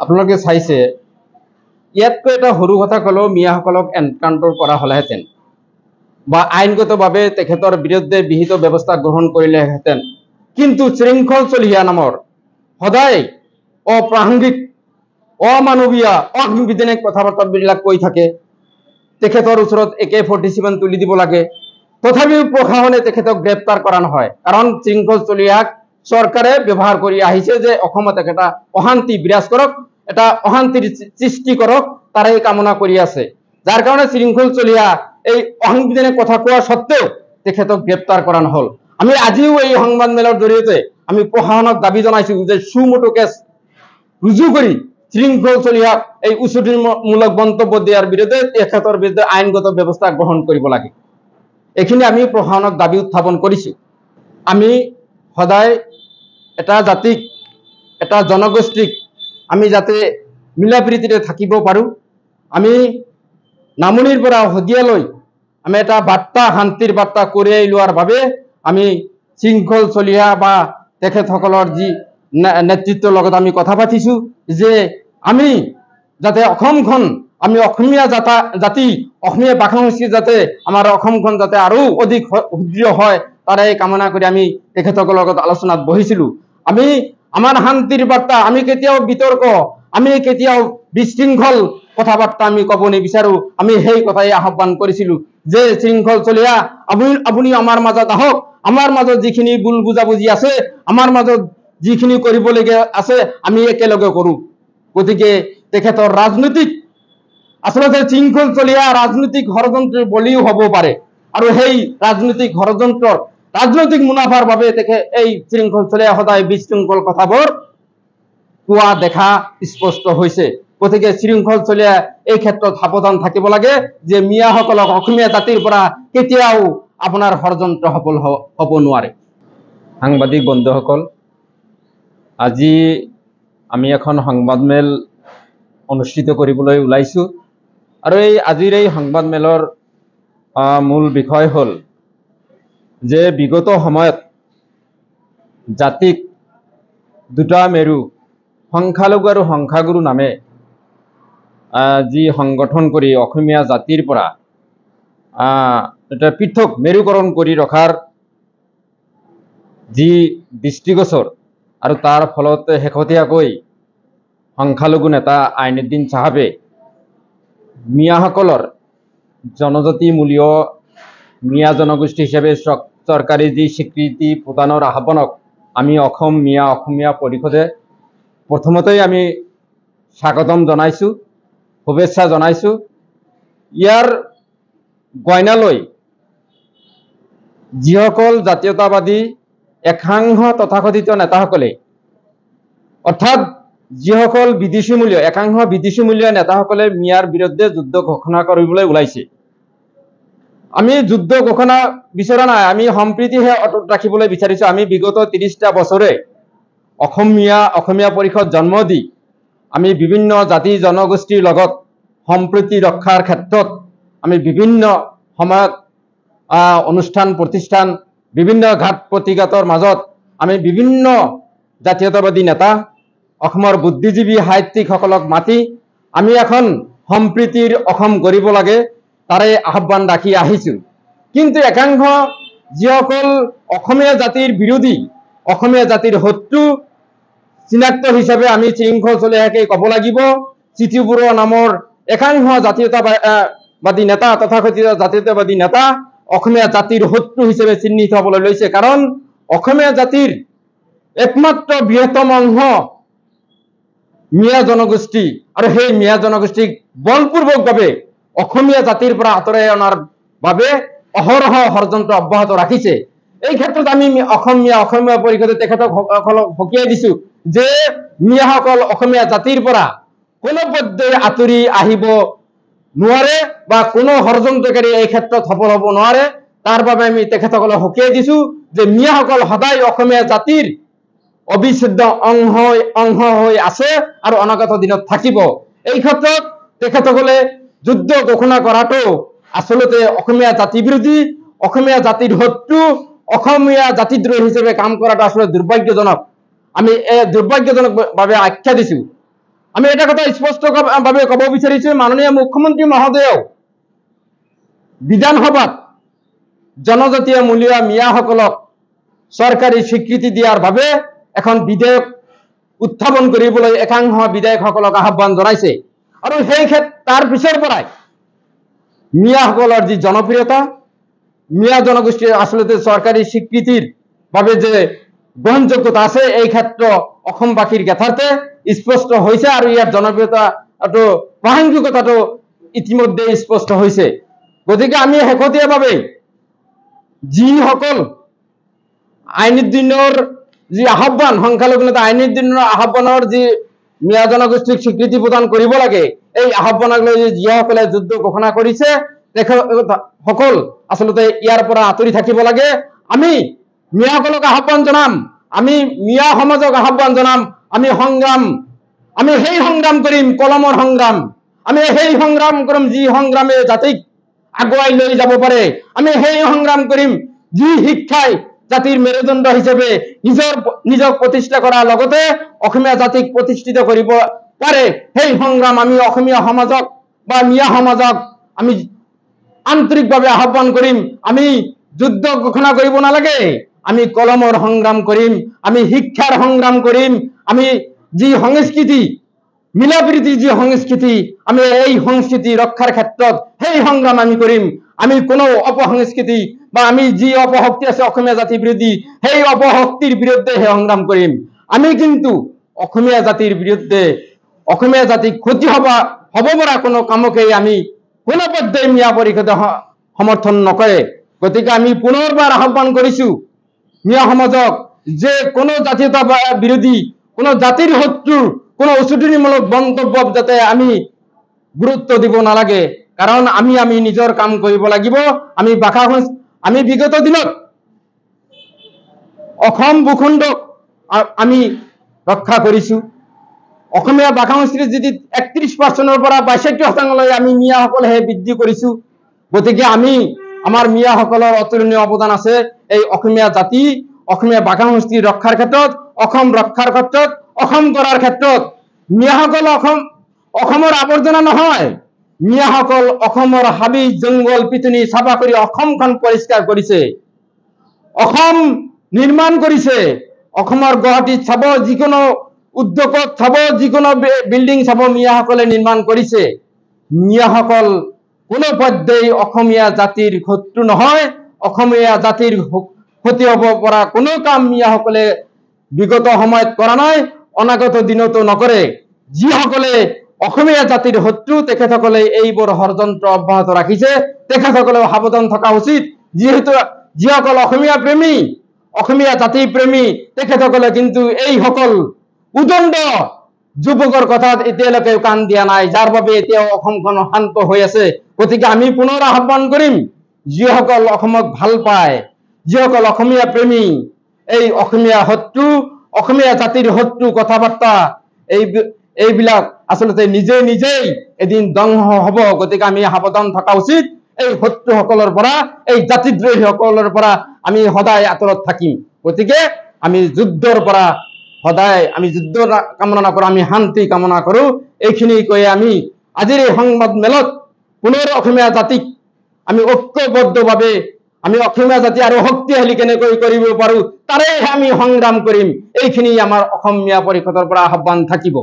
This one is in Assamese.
আপোনালোকে চাইছে ইয়াতকৈ এটা সৰু কথা ক'লেও মিয়াসকলক এনকাউণ্টাৰ কৰা হ'লেহেঁতেন বা আইনগতভাৱে তেখেতৰ বিৰুদ্ধে বিহিত ব্যৱস্থা গ্ৰহণ কৰিলেহেঁতেন। কিন্তু শৃংখল চলিহা নামৰ সদায় অপ্ৰাসংগিক অমানৱীয় অসাংবিধানিক কথা বাৰ্তাবিলাক কৈ থাকে। তেখেতৰ ওচৰত AK-47 তুলি দিব লাগে, তথাপিও প্ৰশাসনে তেখেতক গ্ৰেপ্তাৰ কৰা নহয়। কাৰণ শৃংখল চলিহাক চৰকাৰে ব্যৱহাৰ কৰি আহিছে যে অসমত এটা অশান্তি বিৰাজ কৰক, এটা অশান্তিৰ সৃষ্টি কৰক, তাৰে কামনা কৰি আছে। যাৰ কাৰণে শৃংখল চলিহা এই অসাংবিধানিক কথা কোৱা সত্ত্বেও তেখেতক গ্ৰেপ্তাৰ কৰা নহল। আমি আজিও এই সংবাদ মেলৰ জৰিয়তে আমি প্ৰশাসনক দাবী জনাইছো যে সুমোটো কেছ ৰুজু কৰি শৃংখল চলিহাক এই উচতনিমূলক মন্তব্য দিয়াৰ বিৰুদ্ধে তেখেতৰ বিৰুদ্ধে আইনগত ব্যৱস্থা গ্ৰহণ কৰিব লাগে। এইখিনি আমি প্ৰশাসনক দাবী উত্থাপন কৰিছো। আমি সদায় এটা জাতিক এটা জনগোষ্ঠীক আমি যাতে মিলা প্ৰীতিৰে থাকিব পাৰোঁ, আমি নামনিৰ পৰা শদিয়ালৈ আমি এটা বাৰ্তা শান্তিৰ বাৰ্তা কঢ়িয়াই লোৱাৰ বাবে আমি শৃংখল চলিহা বা তেখেতসকলৰ যি নেতৃত্বৰ লগত আমি কথা পাতিছো যে আমি যাতে অসমখন আমি অসমীয়া জাতি অসমীয়া ভাষা সংস্কৃতি যাতে আমাৰ অসমখন যাতে আৰু অধিক সুদৃঢ় হয় তাৰে কামনা কৰি আমি তেখেতসকলৰ লগত আলোচনাত বহিছিলো। আমি আমাৰ শান্তিৰ বাৰ্তা, আমি কেতিয়াও বিতৰ্ক, আমি কেতিয়াও বিশৃংখল কথা বাৰ্তা আমি ক'ব নিবিচাৰো। আমি সেই কথাই আহ্বান কৰিছিলো যে শৃংখল চলিহা আপুনি আমাৰ মাজত আহক, আমাৰ মাজত যিখিনি ভুল বুজাবুজি আছে, আমাৰ মাজত যিখিনি কৰিবলগীয়া আছে আমি একেলগে কৰো। গতিকে তেখেতৰ ৰাজনৈতিক আচলতে শৃংখল চলিহা ৰাজনৈতিক ষড়যন্ত্ৰৰ বলিও হ'ব পাৰে, আৰু সেই ৰাজনৈতিক ষড়যন্ত্ৰৰ ৰাজনৈতিক মুনাফাৰ বাবে এই শৃংখল চলিহা সদায় বিশৃংখল কথাবোৰ কোৱা দেখা স্পষ্ট হৈছে। গতিকে শৃংখল চলিহা এই ক্ষেত্ৰত সাৱধান থাকিব লাগে যে মিয়াসকলক অসমীয়া জাতিৰ পৰা কেতিয়াও আপোনাৰ ষড়যন্ত্ৰ সফল হ'ব নোৱাৰে। সাংবাদিক বন্ধুসকল, আজি আমি এখন সংবাদমেল অনুষ্ঠিত কৰিবলৈ ওলাইছো, আৰু আজিৰ এই সংবাদমেলৰ মূল বিষয় হ'ল যে বিগত সময়ত জাতিক দুটা মেৰু সংখ্যালঘু আৰু সংখ্যাগুৰু নামে যি সংগঠন কৰি অসমীয়া জাতিৰ পৰা এটা পৃথক মেৰুকৰণ কৰি ৰখাৰ যি দৃষ্টিগোচৰ, আৰু তাৰ ফলত শেহতীয়াকৈ সংখ্যালঘু নেতা আইনুদ্দিন চাহাবে মিয়াসকলৰ জনজাতিমূলীয় মিয়া জনগোষ্ঠী হিচাপে চৰকাৰী যি স্বীকৃতি প্ৰদানৰ আহ্বানক আমি অসমীয়া পৰিষদে প্ৰথমতেই আমি স্বাগতম জনাইছো, শুভেচ্ছা জনাইছো। ইয়াৰ গইনালৈ যিসকল জাতীয়তাবাদী একাংশ তথাকথিত নেতাসকলে, অৰ্থাৎ যিসকল একাংশ বিদেশীমূলীয় নেতাসকলে মিয়াৰ বিৰুদ্ধে যুদ্ধ ঘোষণা কৰিবলৈ ওলাইছে, আমি যুদ্ধ ঘোষণা বিচৰা নাই, আমি সম্প্ৰীতিহে অটুট ৰাখিবলৈ বিচাৰিছো। আমি বিগত 30টা বছৰে অসমীয়া পৰিষদ জন্ম দি আমি বিভিন্ন জাতি জনগোষ্ঠীৰ লগত সম্প্ৰীতি ৰক্ষাৰ ক্ষেত্ৰত আমি বিভিন্ন সময়ত অনুষ্ঠান প্ৰতিষ্ঠান, বিভিন্ন ঘাত প্ৰতিঘাতৰ মাজত আমি বিভিন্ন জাতীয়তাবাদী নেতা, অসমৰ বুদ্ধিজীৱী সাহিত্যিকসকলক মাতি আমি এখন সম্প্ৰীতিৰ অসম গঢ়িব লাগে তাৰে আহ্বান ৰাখি আহিছো। কিন্তু একাংশ যিসকল অসমীয়া জাতিৰ বিৰোধী, অসমীয়া জাতিৰ শত্ৰু চিনাক্ত হিচাপে আমি শৃংখল চলিহাকে ক'ব লাগিব, চিঠিবৰুৱা নামৰ একাংশ জাতীয়তাবাদী নেতা, তথাকথিত জাতীয়তাবাদী নেতা অসমীয়া জাতিৰ শত্ৰু হিচাপে চিহ্নিত হ'বলৈ লৈছে। কাৰণ অসমীয়া জাতিৰ একমাত্ৰ বৃহত্তম অংশ মিয়া জনগোষ্ঠী, আৰু সেই মিয়া জনগোষ্ঠীক বলপূৰ্বকভাৱে অসমীয়া জাতিৰ পৰা আঁতৰাই অনাৰ বাবে অহৰহ ষড়যন্ত্ৰ অব্যাহত ৰাখিছে। এই ক্ষেত্ৰত আমি অসমীয়া পৰিষদে তেখেতসকলক সকীয়াই দিছো যে মিয়াসকল অসমীয়া জাতিৰ পৰা কোনোপধ্যেই আঁতৰি আহিব নোৱাৰে বা কোনো ষড়যন্ত্ৰকাৰী এই ক্ষেত্ৰত সফল হ'ব নোৱাৰে। তাৰ বাবে আমি তেখেতসকলক সকীয়াই দিছো যে মিয়াসকল সদায় অসমীয়া জাতিৰ অবিচ্ছেদ্য অংশ হৈ আছে আৰু অনাগত দিনত থাকিব। এই ক্ষেত্ৰত তেখেতসকলে যুদ্ধ ঘোষণা কৰাটো আচলতে অসমীয়া জাতি বিৰোধী, অসমীয়া জাতিৰ শত্ৰু, অসমীয়া জাতিদ্ৰোহী হিচাপে কাম কৰাটো আসলে দুৰ্ভাগ্যজনক। আমি এই দুৰ্ভাগ্যজনক ভাৱে আখ্যা দিছো। আমি এটা কথা স্পষ্টভাৱে ক'ব বিচাৰিছো, মাননীয় মুখ্যমন্ত্ৰী মহোদয়েও বিধানসভাত জনজাতীয় মূলীয় মিয়াসকলক চৰকাৰী স্বীকৃতি দিয়াৰ বাবে এখন বিধেয়ক উত্থাপন কৰিবলৈ একাংশ বিধায়কসকলক আহ্বান জনাইছে। আৰু সেই তাৰ পিছৰ পৰাই মিয়াসকলৰ যি জনপ্ৰিয়তা, মিয়া জনগোষ্ঠীৰ আচলতে চৰকাৰী স্বীকৃতিৰ বাবে যে গ্ৰহণযোগ্যতা আছে, এই ক্ষেত্ৰ অসমবাসীৰ যথাৰ্থে স্পষ্ট হৈছে আৰু ইয়াৰ জনপ্ৰিয়তাটো প্ৰাসংগিকতাটো ইতিমধ্যে স্পষ্ট হৈছে। গতিকে আমি শেহতীয়াভাৱে যিসকল আইনুদ্দিনৰ যি আহ্বান, সংখ্যালঘুতা আইনুদ্দিনৰ আহ্বানৰ যি মিয়া জনগোষ্ঠীক স্বীকৃতি প্ৰদান কৰিব লাগে, এই আহ্বানক লৈ যিসকলে যুদ্ধ ঘোষণা কৰিছে তেখেতসকল আচলতে ইয়াৰ পৰা আঁতৰি থাকিব লাগে। আমি মিয়াসকলক আহ্বান জনাম, আমি মিয়া সমাজক আহ্বান জনাম, আমি সেই সংগ্ৰাম কৰিম, কলমৰ সংগ্ৰাম। আমি সেই সংগ্ৰাম কৰিম যি সংগ্ৰামে জাতিক আগুৱাই লৈ যাব পাৰে। আমি সেই সংগ্ৰাম কৰিম যি শিক্ষাই জাতিৰ মেৰুদণ্ড হিচাপে নিজক প্ৰতিষ্ঠা কৰাৰ লগতে অসমীয়া জাতিক প্ৰতিষ্ঠিত কৰিব পাৰে। সেই সংগ্ৰাম আমি অসমীয়া সমাজক বা মিয়া সমাজক আমি আন্তৰিকভাৱে আহ্বান কৰিম। আমি যুদ্ধ ঘোষণা কৰিব নালাগে, আমি কলমৰ সংগ্ৰাম কৰিম, আমি শিক্ষাৰ সংগ্ৰাম কৰিম। আমি যি সংস্কৃতি, মিলাপ্ৰীতি যি সংস্কৃতি, আমি এই সংস্কৃতি ৰক্ষাৰ ক্ষেত্ৰত সেই সংগ্ৰাম আমি কৰিম। আমি কোনো অপসংস্কৃতি বা আমি যি অপশক্তি আছে অসমীয়া জাতি বিৰোধী, সেই অপশক্তিৰ বিৰুদ্ধে সেই সংগ্ৰাম কৰিম। আমি কিন্তু অসমীয়া জাতিৰ বিৰুদ্ধে, অসমীয়া জাতিক ক্ষতি হ'ব পৰা কোনো কামকেই আমি কোনো পৰ্যায়ে মিয়া পৰিষদে সমৰ্থন নকৰে। গতিকে আমি পুনৰবাৰ আহ্বান কৰিছো মিয়া সমাজক যে কোনো জাতীয়তা বিৰোধী, কোনো জাতিৰ শত্ৰুৰ কোনো উচতনিমূলক মন্তব্য যাতে আমি গুৰুত্ব দিব নালাগে। কাৰণ আমি নিজৰ কাম কৰিব লাগিব। আমি বিগত দিনত অসম ভূখণ্ডক আমি ৰক্ষা কৰিছো। অসমীয়া ভাষা সংস্কৃতি যদি 31% পৰা 62% আমি মিয়াসকলেহে বৃদ্ধি কৰিছো। গতিকে আমাৰ মিয়াসকলৰ অতুলনীয় অৱদান আছে এই অসমীয়া জাতি, অসমীয়া ভাষা সংস্কৃতি ৰক্ষাৰ ক্ষেত্ৰত, অসম ৰক্ষাৰ ক্ষেত্ৰত, অসম কৰাৰ ক্ষেত্ৰত। মিয়াসকল অসমৰ আৱৰ্জনা নহয়, মিয়াসকল অসমৰ হাবি জংগল পিটনি চাফা কৰি অসমখন পৰিষ্কাৰ কৰিছে, অসম নিৰ্মাণ কৰিছে। অসমৰ গুৱাহাটীত চাব, যিকোনো উদ্যোগত চাব, যিকোনো বিল্ডিং চাব, মিয়াসকলে নিৰ্মাণ কৰিছে। মিয়াসকল কোনো পৰ্যায়ে অসমীয়া জাতিৰ শত্ৰু নহয়। অসমীয়া জাতিৰ ক্ষতি হ'ব পৰা কোনো কাম মিয়াসকলে বিগত সময়ত কৰা নাই, অনাগত দিনতো নকৰে। যিসকলে অসমীয়া জাতিৰ শত্ৰু তেখেতসকলে এইবোৰ ষড়যন্ত্ৰ অব্যাহত ৰাখিছে, তেখেতসকলেও সাৱধান থকা উচিত। যিসকল অসমীয়া প্ৰেমী, অসমীয়া জাতি প্ৰেমী, তেখেতসকলে কিন্তু এইসকল উদণ্ড যুৱকৰ কথাত এতিয়ালৈকে কাণ দিয়া নাই, যাৰ বাবে এতিয়াও অসমখন শান্ত হৈ আছে। গতিকে আমি পুনৰ আহ্বান কৰিম, যিসকল অসমক ভাল পায়, যিসকল অসমীয়া প্ৰেমী, এই অসমীয়া শত্ৰু, অসমীয়া জাতিৰ শত্ৰু কথা বাৰ্তা এইবিলাক আচলতে নিজেই এদিন ধ্বংস হ'ব। গতিকে আমি সাৱধান থকা উচিত। এই শত্ৰুসকলৰ পৰা, এই জাতিদ্ৰোহীসকলৰ পৰা আমি সদায় আঁতৰত থাকিম। গতিকে আমি যুদ্ধৰ পৰা সদায় যুদ্ধ কামনা নকৰো, আমি শান্তি কামনা কৰো। এইখিনি কৈয়ে আমি আজিৰ এই সংবাদ মেলত পুনৰ অসমীয়া জাতিক আমি ঐক্যবদ্ধভাৱে আমি অসমীয়া জাতি আৰু শক্তিশালী কেনেকৈ কৰিব পাৰো তাৰে আমি সংগ্ৰাম কৰিম। এইখিনি আমাৰ অসমীয়া পৰিষদৰ পৰা আহ্বান থাকিব।